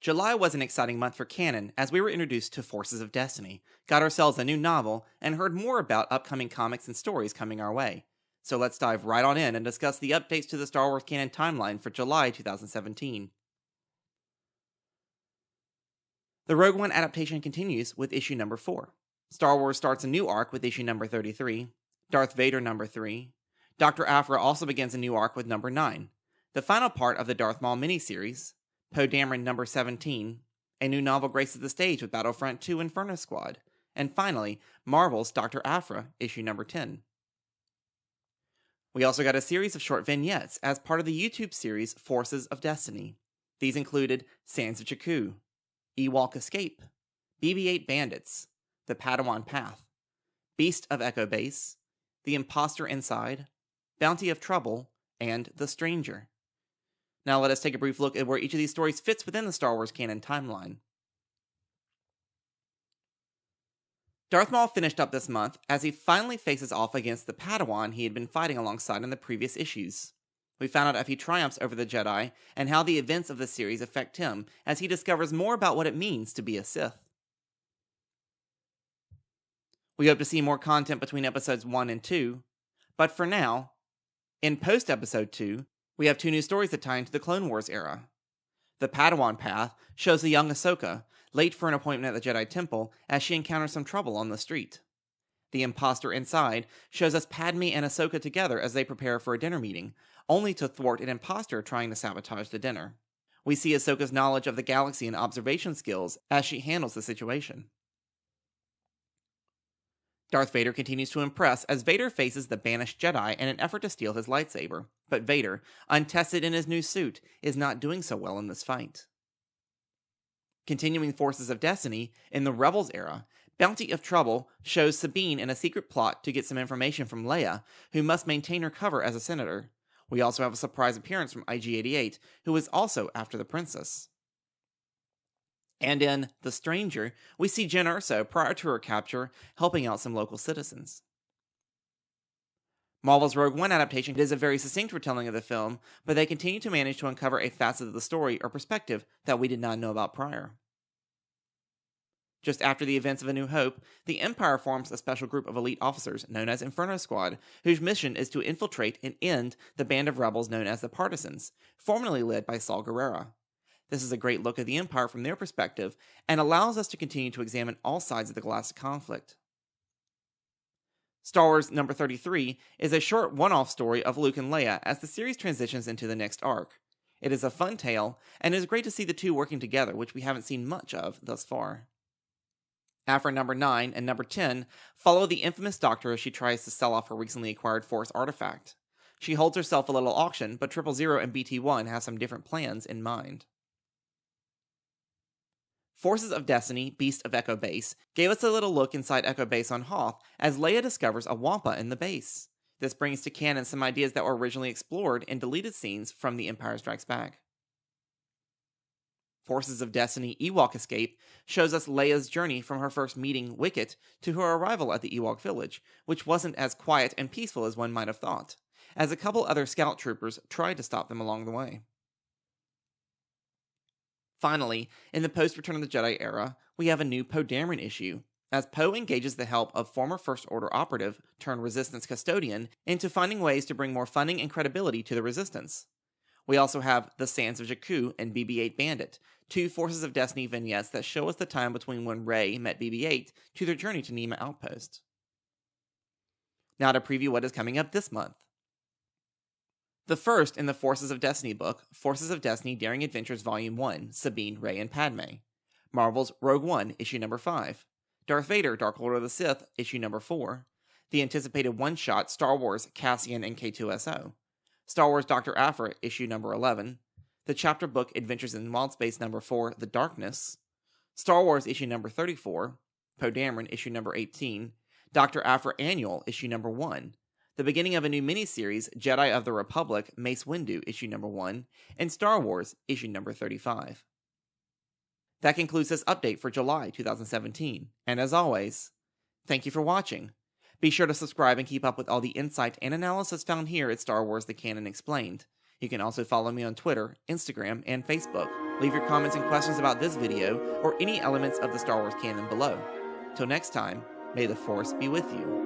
July was an exciting month for Canon as we were introduced to Forces of Destiny, got ourselves a new novel, and heard more about upcoming comics and stories coming our way. So let's dive right on in and discuss the updates to the Star Wars canon timeline for July 2017. The Rogue One adaptation continues with issue number 4. Star Wars starts a new arc with issue number 33, Darth Vader number 3. Dr. Aphra also begins a new arc with number 9. The final part of the Darth Maul miniseries, Poe Dameron number 17, a new novel graces the stage with Battlefront 2 Inferno Squad, and finally, Marvel's Dr. Aphra, issue number 10. We also got a series of short vignettes as part of the YouTube series Forces of Destiny. These included Sands of Jakku, Ewok Escape, BB-8 Bandits, The Padawan Path, Beast of Echo Base, The Imposter Inside, Bounty of Trouble, and The Stranger. Now let us take a brief look at where each of these stories fits within the Star Wars canon timeline. Darth Maul finished up this month as he finally faces off against the Padawan he had been fighting alongside in the previous issues. We found out if he triumphs over the Jedi and how the events of the series affect him as he discovers more about what it means to be a Sith. We hope to see more content between episodes 1 and 2, but for now, in post-episode 2, we have 2 new stories that tie into the Clone Wars era. The Padawan Path shows the young Ahsoka, late for an appointment at the Jedi Temple, as she encounters some trouble on the street. The Imposter Inside shows us Padme and Ahsoka together as they prepare for a dinner meeting, only to thwart an imposter trying to sabotage the dinner. We see Ahsoka's knowledge of the galaxy and observation skills as she handles the situation. Darth Vader continues to impress as Vader faces the banished Jedi in an effort to steal his lightsaber, but Vader, untested in his new suit, is not doing so well in this fight. Continuing Forces of Destiny, in the Rebels era, Bounty of Trouble shows Sabine in a secret plot to get some information from Leia, who must maintain her cover as a senator. We also have a surprise appearance from IG-88, who is also after the princess. And in The Stranger, we see Jyn Erso, prior to her capture, helping out some local citizens. Marvel's Rogue One adaptation is a very succinct retelling of the film, but they continue to manage to uncover a facet of the story or perspective that we did not know about prior. Just after the events of A New Hope, the Empire forms a special group of elite officers known as Inferno Squad, whose mission is to infiltrate and end the band of rebels known as the Partisans, formerly led by Saul Guerrera. This is a great look at the Empire from their perspective, and allows us to continue to examine all sides of the Galactic conflict. Star Wars number 33 is a short one-off story of Luke and Leia as the series transitions into the next arc. It is a fun tale, and it is great to see the two working together, which we haven't seen much of thus far. After number 9 and number 10 follow the infamous Doctor as she tries to sell off her recently acquired Force artifact. She holds herself a little auction, but 000 and BT-1 have some different plans in mind. Forces of Destiny, Beast of Echo Base, gave us a little look inside Echo Base on Hoth as Leia discovers a Wampa in the base. This brings to canon some ideas that were originally explored in deleted scenes from The Empire Strikes Back. Forces of Destiny, Ewok Escape shows us Leia's journey from her first meeting Wicket to her arrival at the Ewok village, which wasn't as quiet and peaceful as one might have thought, as a couple other scout troopers tried to stop them along the way. Finally, in the post-Return of the Jedi era, we have a new Poe Dameron issue, as Poe engages the help of former First Order operative turned Resistance custodian into finding ways to bring more funding and credibility to the Resistance. We also have The Sands of Jakku and BB-8 Bandit, 2 Forces of Destiny vignettes that show us the time between when Rey met BB-8 to their journey to Nema Outpost. Now to preview what is coming up this month. The first in the Forces of Destiny book, Forces of Destiny Daring Adventures Volume 1, Sabine, Rey, and Padme. Marvel's Rogue One, issue number 5. Darth Vader, Dark Lord of the Sith, issue number 4. The anticipated one-shot Star Wars Cassian and K2SO. Star Wars Dr. Aphra, issue number 11. The chapter book Adventures in Wild Space number 4, The Darkness. Star Wars issue number 34. Poe Dameron, issue number 18. Dr. Aphra Annual, issue number 1. The beginning of a new miniseries, Jedi of the Republic, Mace Windu, issue number 1, and Star Wars, issue number 35. That concludes this update for July 2017, and as always, thank you for watching. Be sure to subscribe and keep up with all the insight and analysis found here at Star Wars The Canon Explained. You can also follow me on Twitter, Instagram, and Facebook. Leave your comments and questions about this video or any elements of the Star Wars canon below. Till next time, may the Force be with you.